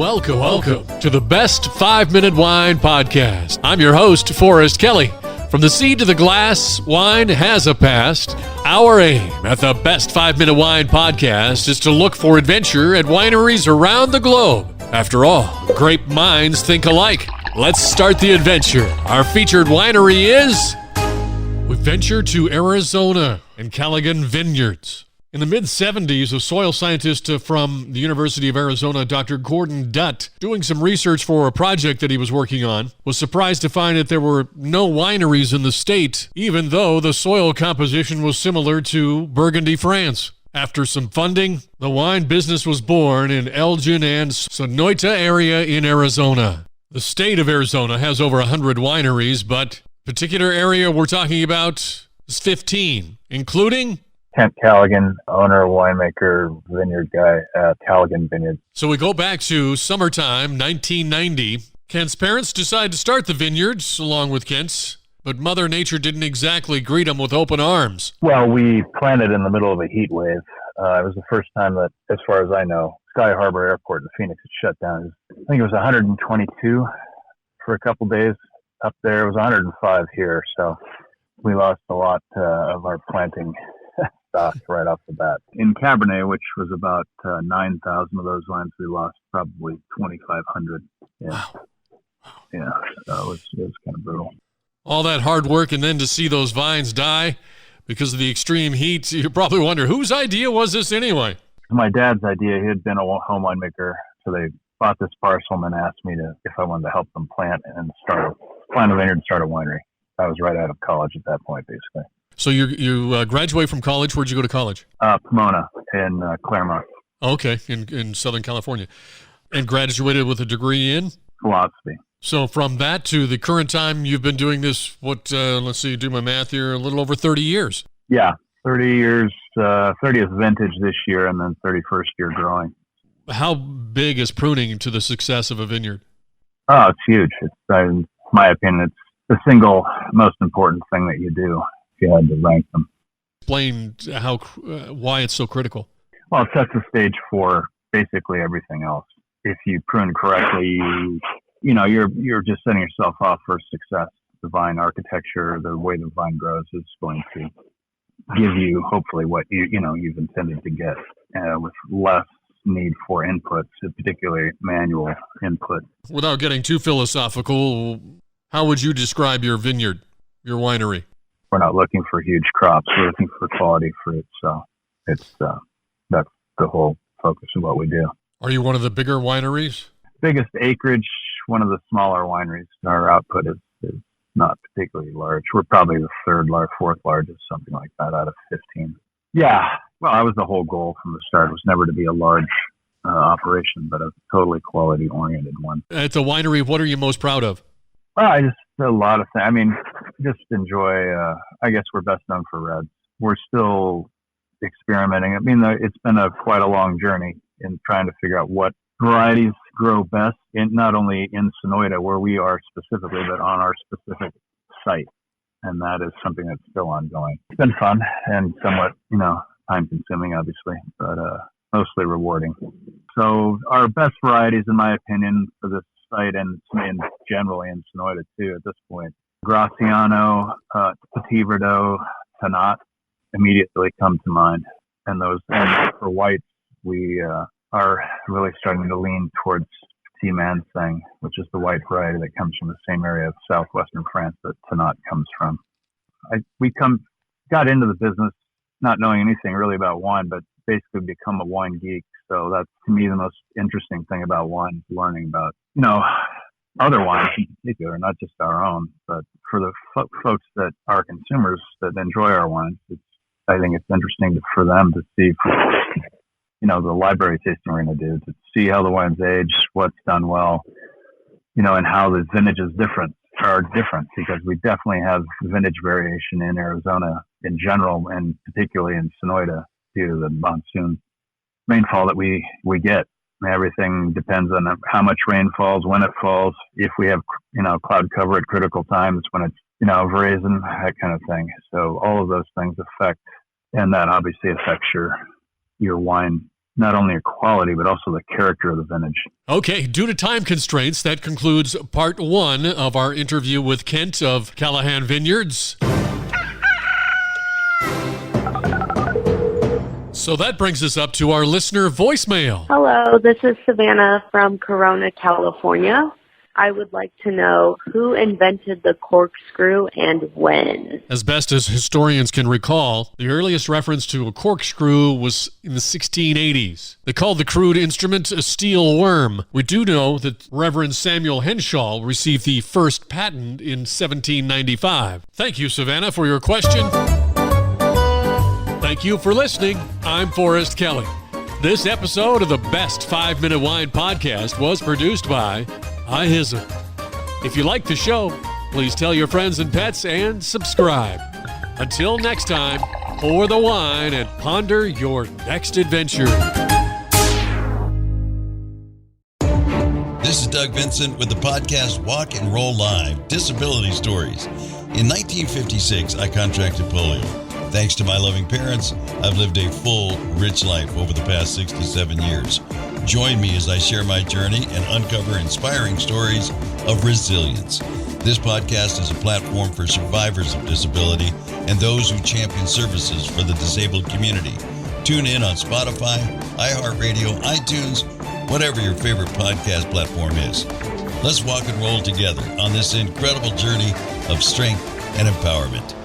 Welcome to the Best 5-Minute Wine Podcast. I'm your host, Forrest Kelly. From the seed to the glass, wine has a past. Our aim at the Best 5-Minute Wine Podcast is to look for adventure at wineries around the globe. After all, grape minds think alike. Let's start the adventure. Our featured winery is... We venture to Arizona and Callaghan Vineyards. In the mid-'70s, a soil scientist from the University of Arizona, Dr. Gordon Dutt, doing some research for a project that he was working on, was surprised to find that there were no wineries in the state, even though the soil composition was similar to Burgundy, France. After some funding, the wine business was born in Elgin and Sonoita area in Arizona. The state of Arizona has over 100 wineries, but the particular area we're talking about is 15, including... Kent Callaghan, owner, winemaker, vineyard guy at Callaghan Vineyards. So we go back to summertime, 1990. Kent's parents decide to start the vineyards along with Kent's, but Mother Nature didn't exactly greet them with open arms. Well, we planted in the middle of a heat wave. It was the first time that, as far as I know, Sky Harbor Airport in Phoenix had shut down. I think it was 122 for a couple days up there. It was 105 here, so we lost a lot of our planting stock right off the bat. In Cabernet, which was about 9,000 of those wines, we lost probably 2,500. Yeah. Wow. Yeah, so it was kind of brutal. All that hard work and then to see those vines die because of the extreme heat, you probably wonder, whose idea was this anyway? My dad's idea. He had been a home winemaker, so they bought this parcel and asked me if I wanted to help them plant a vineyard and start a winery. I was right out of college at that point, basically. So you graduate from college. Where'd you go to college? Pomona in Claremont. Okay, in Southern California. And graduated with a degree in? Philosophy. So from that to the current time, you've been doing this, let's see, do my math here, a little over 30 years. Yeah, 30 years, 30th vintage this year, and then 31st year growing. How big is pruning to the success of a vineyard? Oh, it's huge. In my opinion, it's the single most important thing that you do. You had to rank them. Explain why it's so critical. Well, it sets the stage for basically everything else. If you prune correctly, you're just setting yourself off for success. The vine architecture, the way the vine grows, is going to give you hopefully what you've intended to get with less need for inputs, particularly manual input. Without getting too philosophical, how would you describe your vineyard, your winery? We're not looking for huge crops. We're looking for quality fruit. So that's the whole focus of what we do. Are you one of the bigger wineries? Biggest acreage, one of the smaller wineries. Our output is not particularly large. We're probably the fourth largest, something like that, out of 15. Yeah. Well, that was the whole goal from the start. It was never to be a large operation, but a totally quality-oriented one. At the winery, what are you most proud of? Well, a lot of things. I mean, just enjoy, I guess we're best known for reds. We're still experimenting. I mean, it's been quite a long journey in trying to figure out what varieties grow best, not only in Sonoita, where we are specifically, but on our specific site. And that is something that's still ongoing. It's been fun and somewhat, time-consuming, obviously, but mostly rewarding. So our best varieties, in my opinion, for this site and generally in Sonoita too at this point, Graciano, Petit Verdot, Tannat immediately come to mind. And for whites, we are really starting to lean towards Petit Manseng, which is the white variety that comes from the same area of southwestern France that Tannat comes from. We got into the business not knowing anything really about wine, but basically become a wine geek. So that's, to me, the most interesting thing about wine, learning about, other wines in particular, not just our own, but for the folks that are consumers that enjoy our wines, I think it's interesting for them to see, the library tasting we're going to do, to see how the wines age, what's done well, and how the vintages are different, because we definitely have vintage variation in Arizona in general, and particularly in Sonoita due to the monsoon rainfall that we get. Everything depends on how much rain falls, when it falls, if we have, cloud cover at critical times, when it's, veraison, that kind of thing. So all of those things affect, and that obviously affects your wine, not only a quality, but also the character of the vintage. Okay, due to time constraints, that concludes part one of our interview with Kent of Callaghan Vineyards. So that brings us up to our listener voicemail. Hello, this is Savannah from Corona, California. I would like to know who invented the corkscrew and when. As best as historians can recall, the earliest reference to a corkscrew was in the 1680s. They called the crude instrument a steel worm. We do know that Reverend Samuel Henshaw received the first patent in 1795. Thank you, Savannah, for your question. Thank you for listening. I'm Forrest Kelly. This episode of the Best 5 Minute Wine Podcast was produced by iHizzle. If you like the show, please tell your friends and pets and subscribe. Until next time, pour the wine and ponder your next adventure. This is Doug Vincent with the podcast Walk and Roll Live, Disability Stories. In 1956, I contracted polio. Thanks to my loving parents, I've lived a full, rich life over the past 67 years. Join me as I share my journey and uncover inspiring stories of resilience. This podcast is a platform for survivors of disability and those who champion services for the disabled community. Tune in on Spotify, iHeartRadio, iTunes, whatever your favorite podcast platform is. Let's walk and roll together on this incredible journey of strength and empowerment.